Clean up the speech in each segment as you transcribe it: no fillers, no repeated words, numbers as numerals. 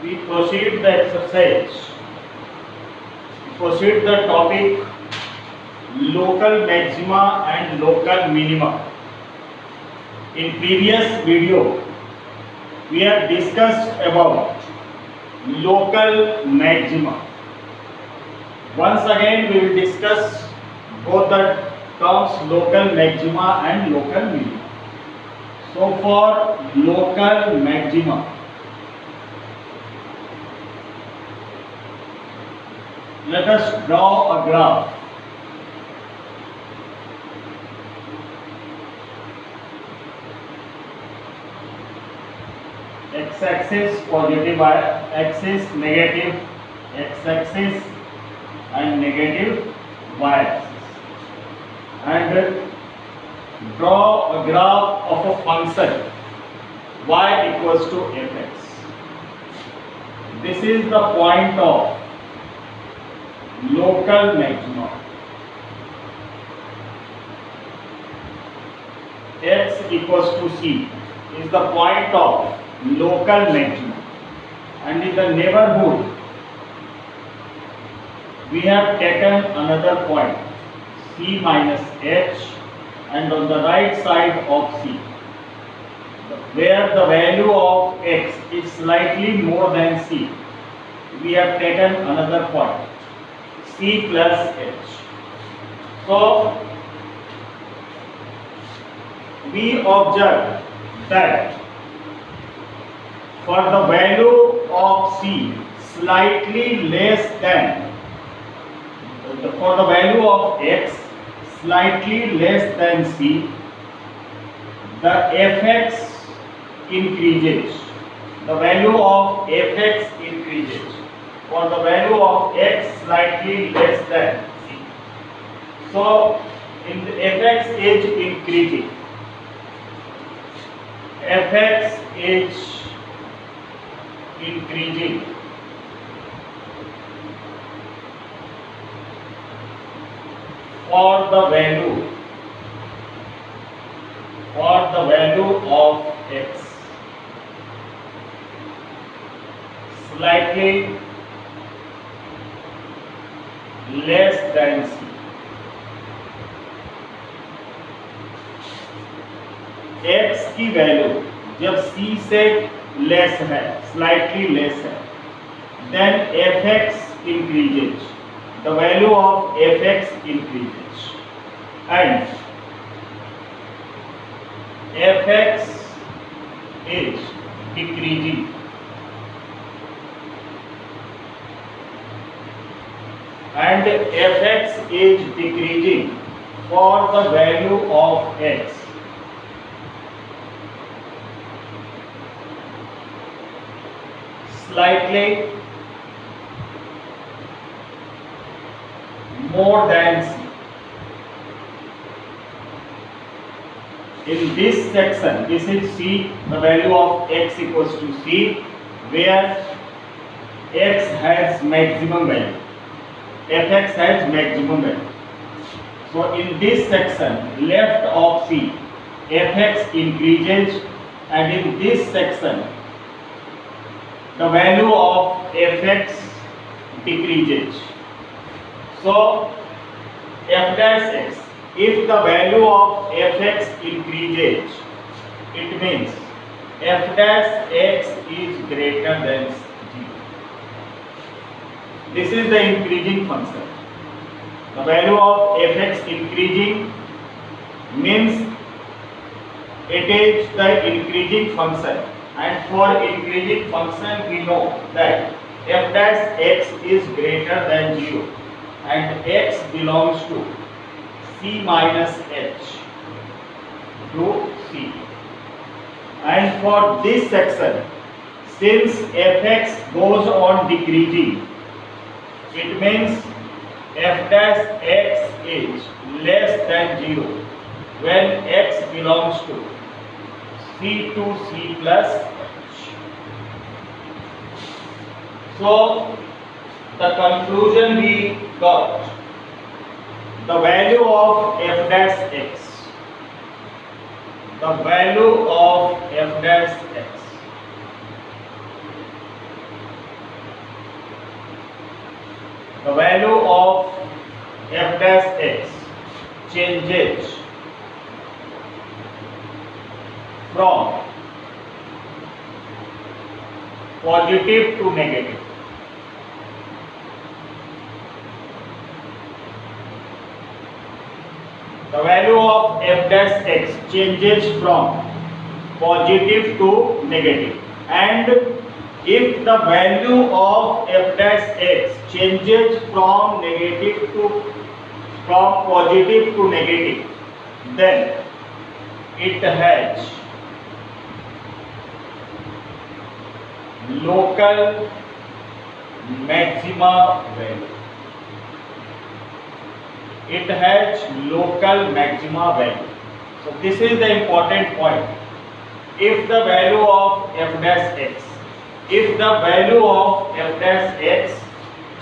we proceed the exercise. We proceed the topic local maxima and local minima. In previous video, we have discussed about local maxima. Once again, we will discuss both the terms local maxima and local minima. So for local maxima, let us draw a graph. X-axis positive, y-axis negative, x-axis and negative y-axis, and draw a graph of a function y equals to fx. This is the point of local maximum. X equals to c is the point of local maximum, and in the neighborhood we have taken another point c minus h, and on the right side of c, where the value of x is slightly more than c, we have taken another point c plus h. So we observe that for the value of c slightly less than, for the value of x slightly less than c, the fx increases. The value of fx increases for the value of x slightly less than c. So in the fx is increasing. Fx is increasing for the value of x slightly less than c. x की value जब c से less है, slightly less है, then fx increases. The value of fx increases, and fx is decreasing. And fx is decreasing for the value of x slightly more than c. In this section, this is c, the value of x equals to c, where x has maximum value, fx has maximum value. So in this section, left of c, fx increases, and in this section, the value of fx decreases. So f dash x, if the value of fx increases, it means f dash x is greater than 0. This is the increasing function. The value of fx increasing means it is the increasing function, and for increasing function we know that f dash x is greater than 0 and x belongs to c minus h to c. And for this section, since fx goes on decreasing, it means f dash x is less than 0 when x belongs to c to c plus h. So the conclusion we got, the value of f dash x, the value of f dash x the value of f dash x changes from positive to negative. The value of f dash x changes from positive to negative, and if the value of f dash x changes from positive to negative, then it has local maxima value. It has local maxima value. So this is the important point. If the value of f dash x,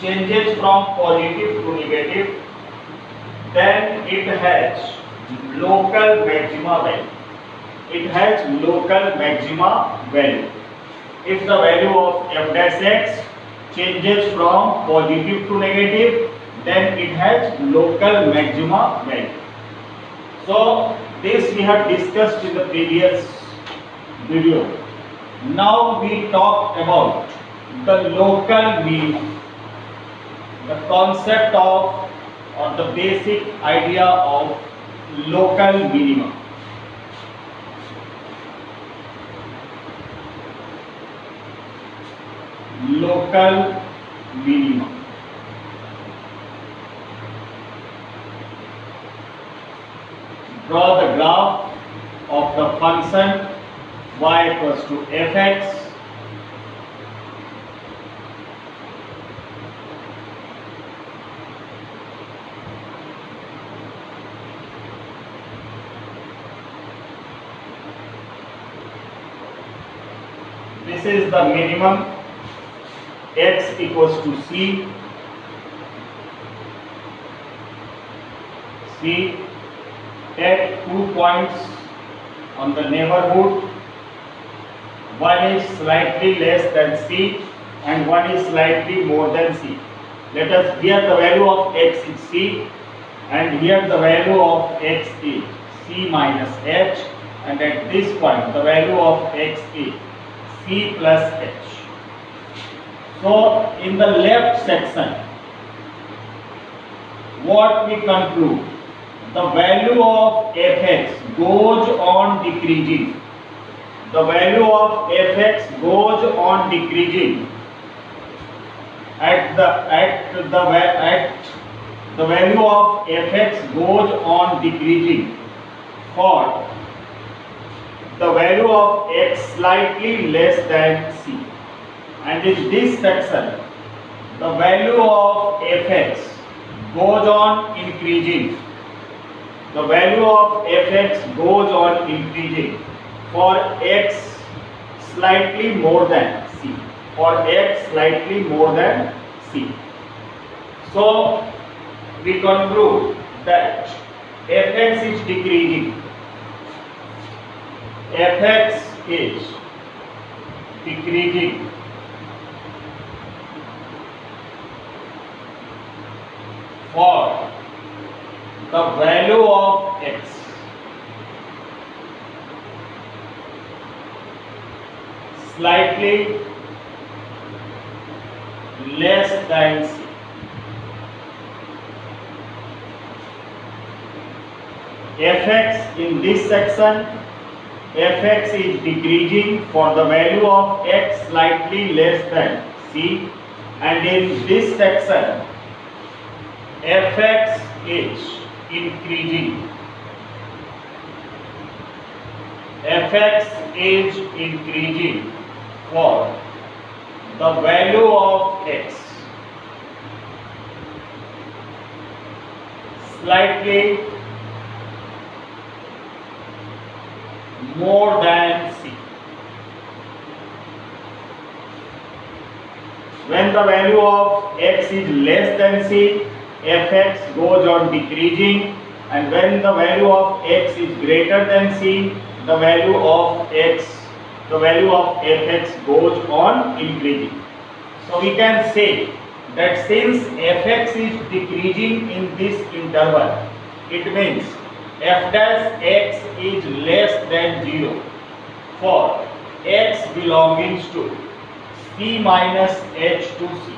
changes from positive to negative, then it has local maxima value. It has local maxima value. If the value of f dash x changes from positive to negative, then it has local maxima value. So this we have discussed in the previous video. Now we talk about the local minimum, the concept of or the basic idea of local minimum. Local minimum. Draw the graph of the function y equals to fx this is the minimum. X equals to c. Take 2 points on the neighborhood. One is slightly less than c and one is slightly more than c. Let us, here the value of x is c and here the value of x is c minus h, and at this point the value of x is c plus h. So in the left section, what we conclude? The value of fx goes on decreasing. The value of fx goes on decreasing at the value of fx goes on decreasing for the value of x slightly less than c. And in this section, the value of fx goes on increasing. The value of fx goes on increasing for x slightly more than c. For x slightly more than c. So we conclude that fx is decreasing. Fx is decreasing for the value of x slightly less than c. Fx in this section, fx is decreasing for the value of x slightly less than c, and in this section fx is increasing. Fx is increasing for the value of x slightly more than c. When the value of x is less than c, fx goes on decreasing, and when the value of x is greater than c, the value of fx goes on increasing. So we can say that since fx is decreasing in this interval, it means f dash x is less than 0 for x belonging to c minus h to c.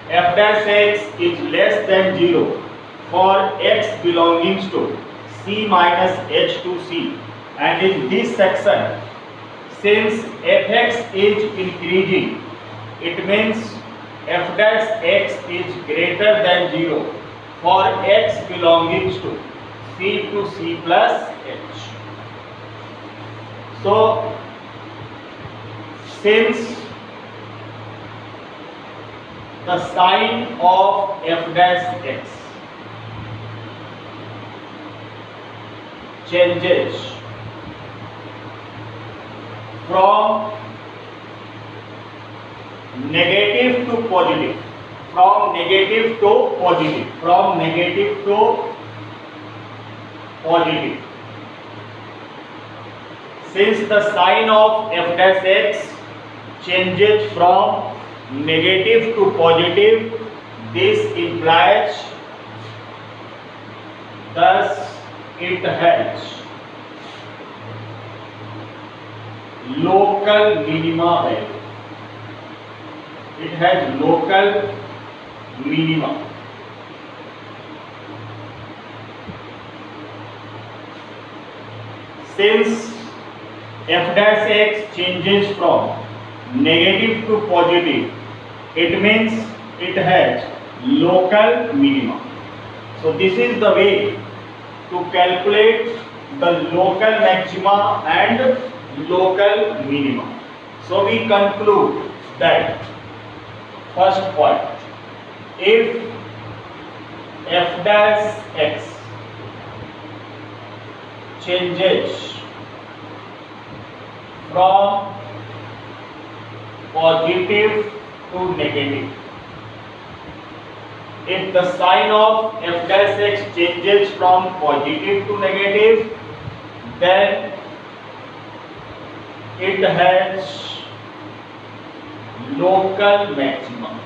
F dash x is less than 0 for x belonging to c minus h to c, and in this section, since fx is increasing, it means f dash x is greater than 0 for x belonging to c plus h. So, since the sign of f dash x changes from negative to positive, from negative to positive, from negative to positive. Since the sign of f dash x changes from negative to positive, this implies thus it has local minima value. It has local minima. Since f dash x changes from negative to positive, it means it has local minima. So this is the way to calculate the local maxima and local minima. So we conclude that first point, if f dash x changes from positive to negative, if the sign of f dash x changes from positive to negative, then it has local maximum,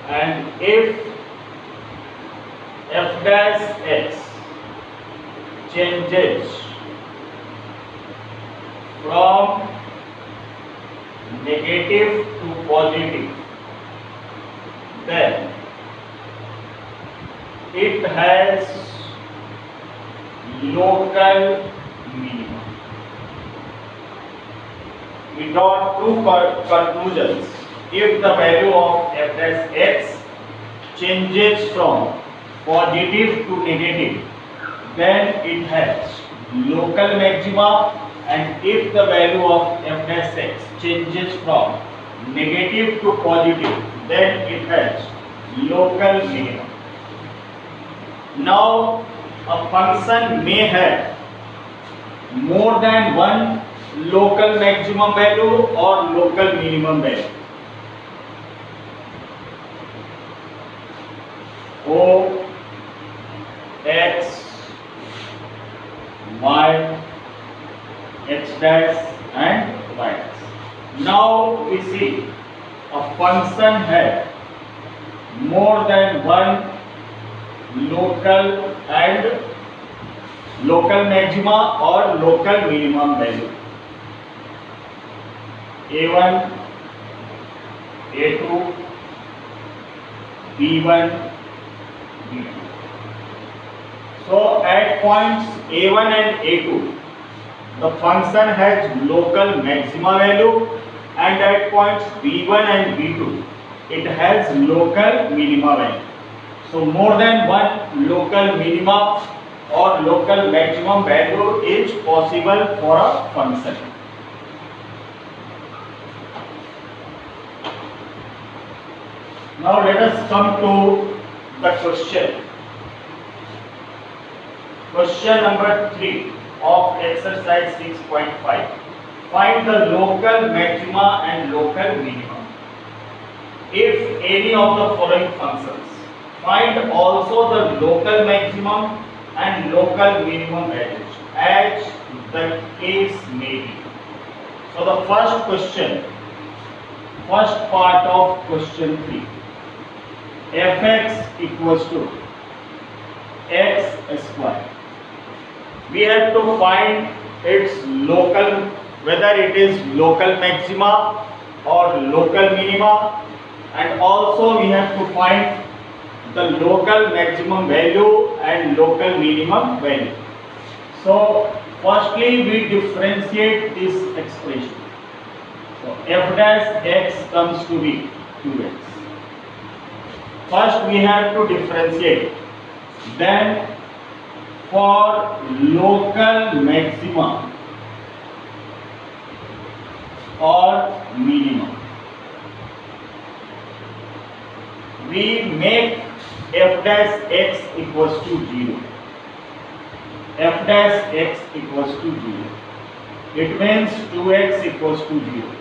and if f dash x changes from negative to positive, then it has local minimum. We draw two conclusions. If the value of f dash x changes from positive to negative, then it has local maxima, and if the value of f dash x changes from negative to positive, then it has local minimum. Now, a function may have more than one local maximum value or local minimum value. O, x, y, x dash and y dash. Now we see a function has more than one local and local maxima or local minimum value. A1, A2, B1, B2. So at points A1 and A2, the function has local maxima value, and at points B1 and B2, it has local minima value. So more than one local minima or local maximum value is possible for a function. Now let us come to the question. Question number 3 of exercise 6.5. Find the local maxima and local minimum. If any of the following functions, find also the local maximum and local minimum values as the case may be. So the first part of question 3, fx equals to x square. We have to find its local, whether it is local maxima or local minima, and also we have to find the local maximum value and local minimum value. So firstly we differentiate this expression. So f dash x comes to be 2x. First we have to differentiate. Then for local maxima or minimum, we make f dash x equals to 0. F dash x equals to 0. It means 2x equals to 0.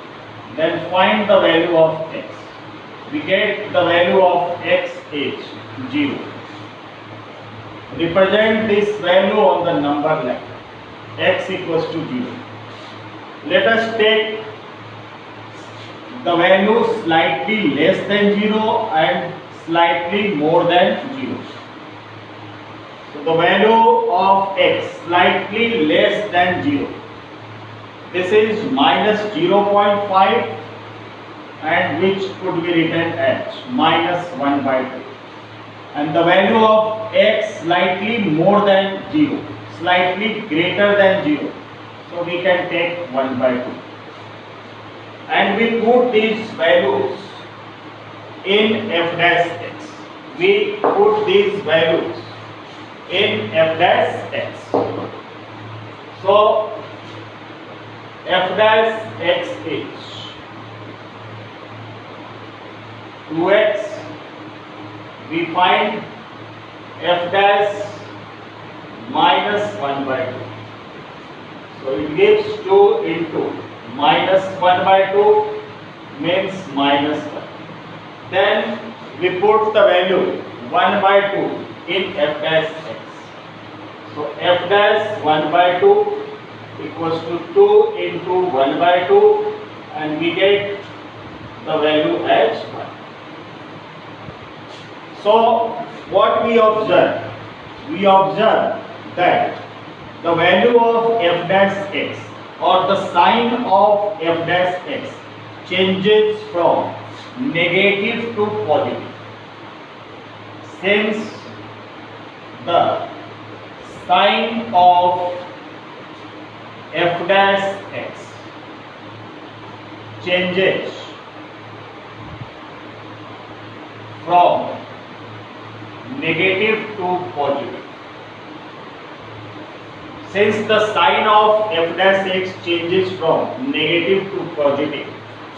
Then find the value of x. We get the value of x is 0. Represent this value on the number line. X equals to 0. Let us take the value slightly less than 0 and slightly more than 0. So the value of x slightly less than 0. This is minus 0.5, and which could be written as minus 1 by 2. And the value of x slightly more than 0, slightly greater than 0. So we can take 1 by 2. And we put these values in f dash x. We put these values in f dash x. So f dash x is 2x. We find f dash minus 1 by 2. So it gives 2 into minus 1 by 2 means minus 1. Then we put the value 1 by 2 in f dash x. So f dash 1 by 2 equals to 2 into 1 by 2, and we get the value as 1. So what we observe? We observe that the value of f dash x or the sign of f dash x changes from negative to positive. Since the sign of f dash x changes from negative to positive. Since the sign of f dash x changes from negative to positive,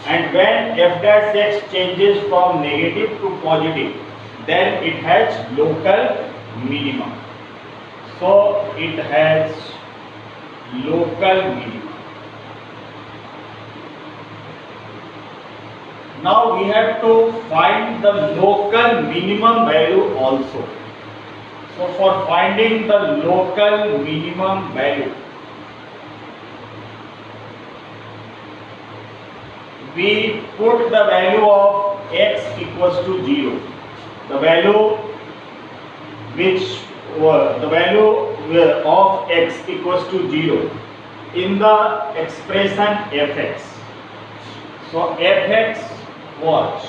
and when f dash x changes from negative to positive, then it has local minimum. So it has local minimum. Now we have to find the local minimum value also. So for finding the local minimum value, we put the value of x equals to 0. The value of x equals to 0 in the expression fx. So fx was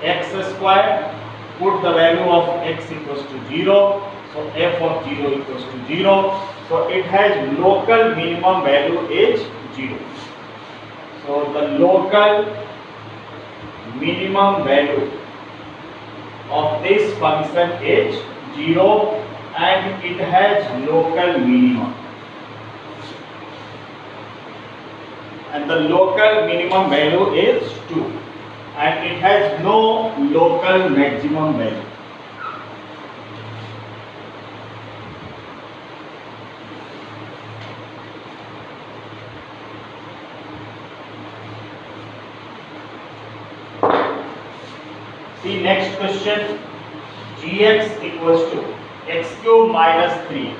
x square, put the value of x equals to 0, so f of 0 equals to 0, so it has local minimum value is 0. So the local minimum value of this function is 0 and it has local minimum. And the local minimum value is 2 and it has no local maximum value. See next question, gx equals to x cube minus 3x.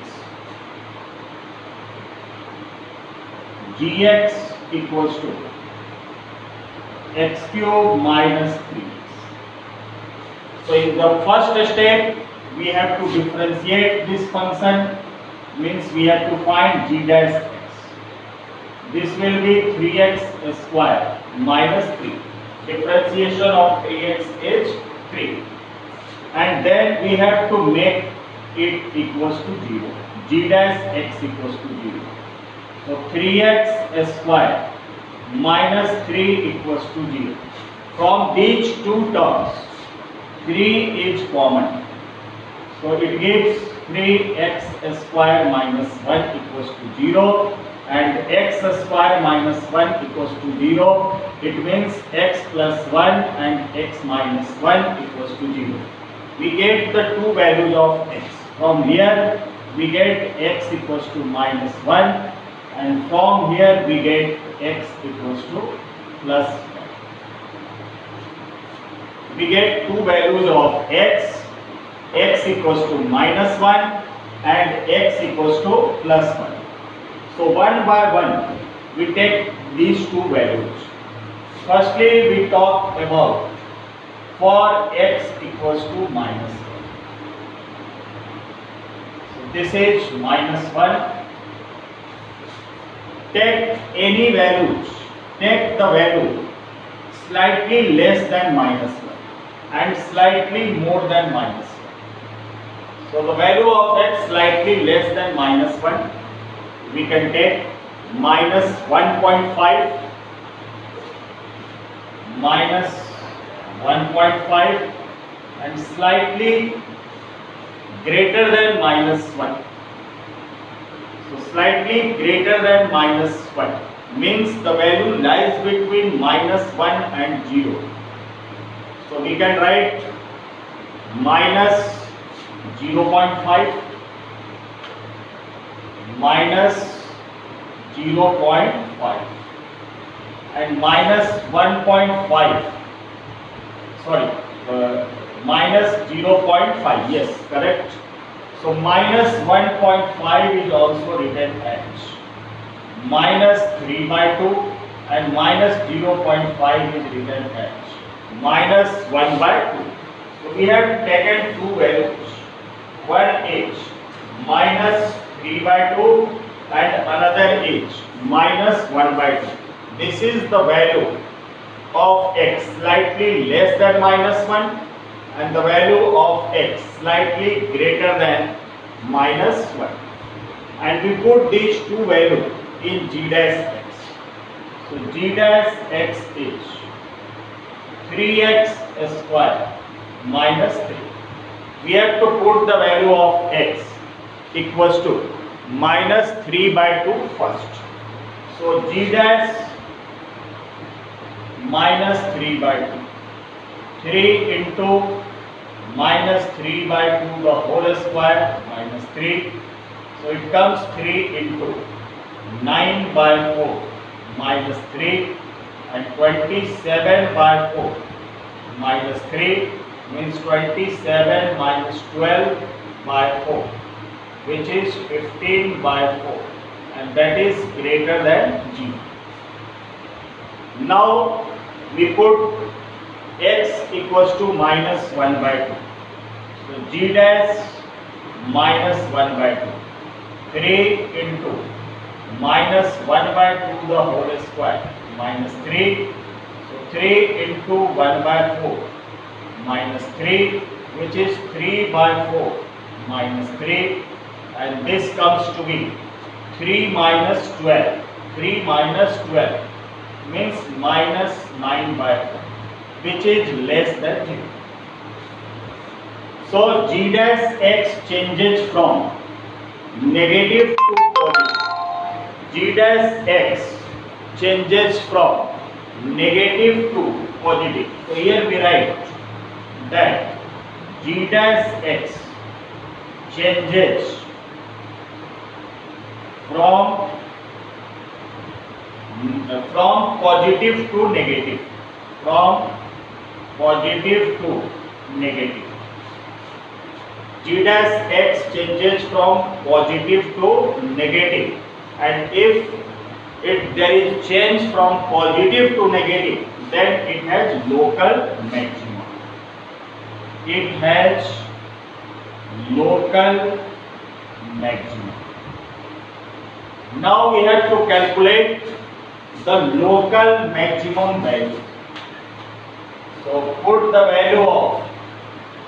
Gx equals to x cube minus 3x. So in the first step we have to differentiate this function, means we have to find g dash x. This will be 3x square minus 3. Differentiation of 3x is 3. And then we have to make it equals to 0. G dash x equals to 0. So 3x square minus 3 equals to 0. From these two terms, 3 is common. So it gives 3x square minus 1 equals to 0. And x square minus 1 equals to 0. It means x plus 1 and x minus 1 equals to 0. We get the two values of x. From here we get x equals to minus 1, and from here we get x equals to plus 1. We get two values of x equals to minus 1 and x equals to plus 1. So one by one we take these two values. Firstly we talk about for x equals to minus 1. So this is minus 1. Take any values, take the value slightly less than minus 1 and slightly more than minus 1. So the value of x slightly less than minus 1, we can take minus 1.5, minus 1.5, and slightly greater than minus 1. So slightly greater than minus 1 means the value lies between minus 1 and 0. So we can write minus 0.5, minus 0.5 and minus 1.5, minus 0.5, yes, correct. So minus 1.5 is also written as minus 3 by 2 and minus 0.5 is written as minus 1 by 2. So we have taken two values. One is minus 3 by 2 and another is minus 1 by 2. This is the value of x slightly less than minus 1 and the value of x slightly greater than minus 1. And we put these two values in g dash x. So g dash x is 3x square minus 3. We have to put the value of x equals to minus 3 by 2 first. So g dash minus 3 by 2. 3 into minus 3 by 2 the whole square minus 3. So it comes 3 into 9 by 4 minus 3 and 27 by 4 minus 3 means 27 minus 12 by 4, which is 15 by 4, and that is greater than g. Now we put x equals to minus 1 by 2. So g dash minus 1 by 2. 3 into minus 1 by 2 the whole square minus 3. So 3 into 1 by 4 minus 3, which is 3 by 4 minus 3, and this comes to be 3 minus 12. 3 minus 12 means minus 9 by 4, which is less than 0. So g dash x changes from negative to positive. G dash x changes from negative to positive. So here we write that g dash x changes from positive to negative. From positive to negative. G dash x changes from positive to negative, and if if there is change from positive to negative, then it has local maximum. It has local maximum. Now we have to calculate the local maximum value. So put the value of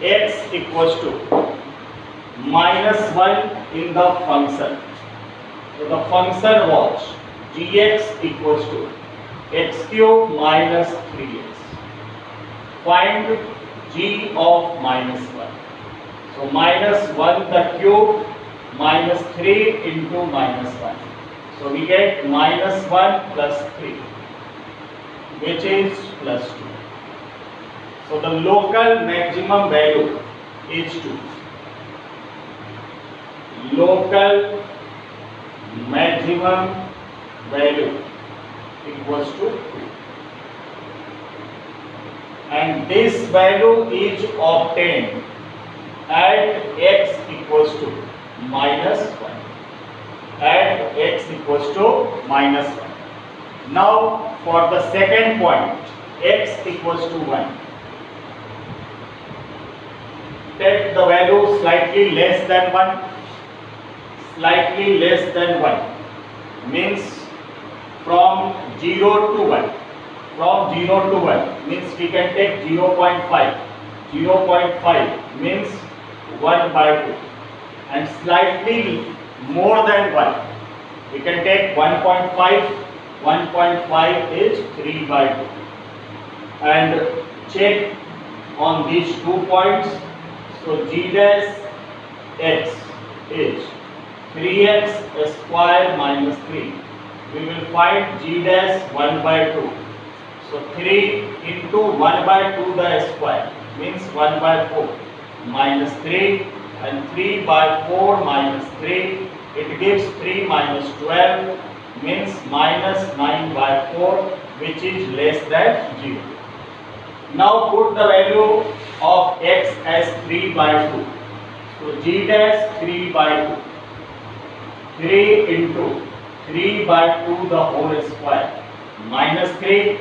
x equals to -1 in the function. So the function was gx equals to x cube minus 3x. Find g of -1. So -1 the cube minus 3 into -1. So we get -1 plus 3, which is plus 2. So the local maximum value is 2. Local maximum value equals to 2. And this value is obtained at x equals to -1. At x equals to -1. Now for the second point, x equals to 1. Take the value slightly less than 1. Slightly less than 1 means from 0 to 1. From 0 to 1 means we can take 0.5. 0.5 means 1 by 2. And slightly more than 1, we can take 1.5. 1.5 is 3 by 2. And check on these 2 points. So g dash x is 3x square minus 3. We will find g dash 1 by 2. So 3 into 1 by 2 the square means 1 by 4 minus 3, and 3 by 4 minus 3, it gives 3 minus 12 means minus 9 by 4, which is less than 0. Now put the value of x as 3 by 2. So g dash 3 by 2. 3 into 3 by 2 the whole square minus 3.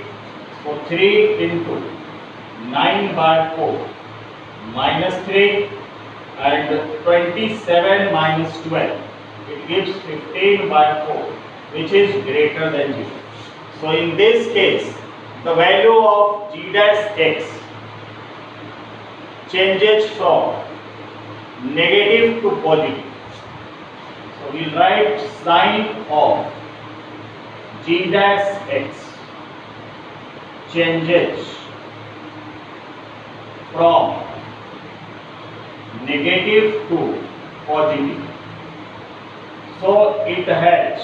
So 3 into 9 by 4 minus 3, and 27 minus 12. It gives 15 by 4, which is greater than 0. So in this case, the value of g dash x changes from negative to positive. So we write sign of g dash x changes from negative to positive. So it has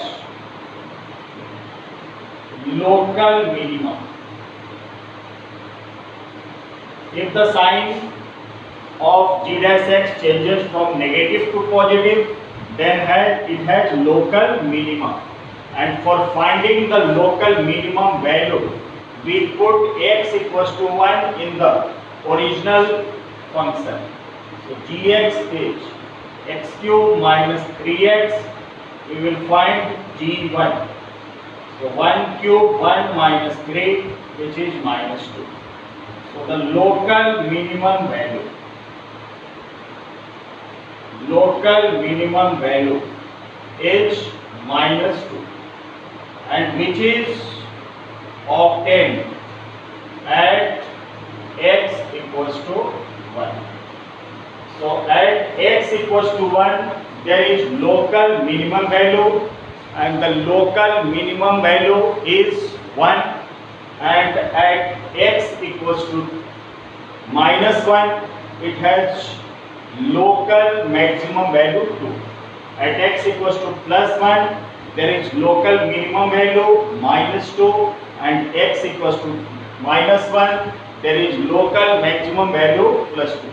local minimum. If the sign of g dash x changes from negative to positive, then it has local minimum. And for finding the local minimum value, we put x equals to 1 in the original function. So gx is x cube minus 3x. We will find g1. So 1 cube 1 minus 3, which is minus 2. So the local minimum value is minus 2, and which is obtained at x equals to 1. So at x equals to 1, there is local minimum value, and the local minimum value is 1, and at x equals to minus 1, it has local maximum value 2. At x equals to plus 1, there is local minimum value minus 2, and x equals to minus 1, there is local maximum value plus 2.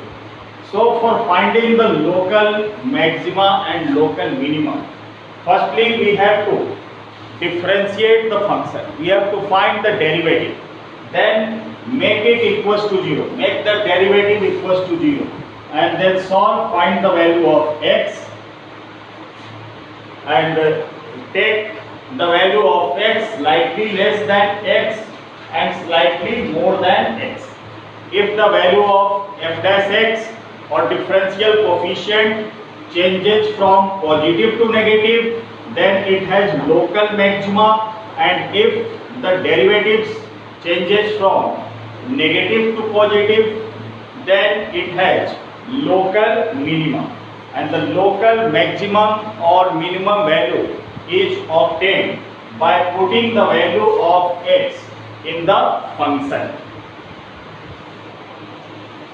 So for finding the local maxima and local minima, firstly we have to differentiate the function. We have to find the derivative. Then make it equals to 0. Make the derivative equals to 0. And then solve, find the value of x, and take the value of x slightly less than x and slightly more than x. If the value of f dash x or differential coefficient changes from positive to negative, then it has local maxima, and if the derivatives changes from negative to positive, then it has local minimum, and the local maximum or minimum value is obtained by putting the value of x in the function.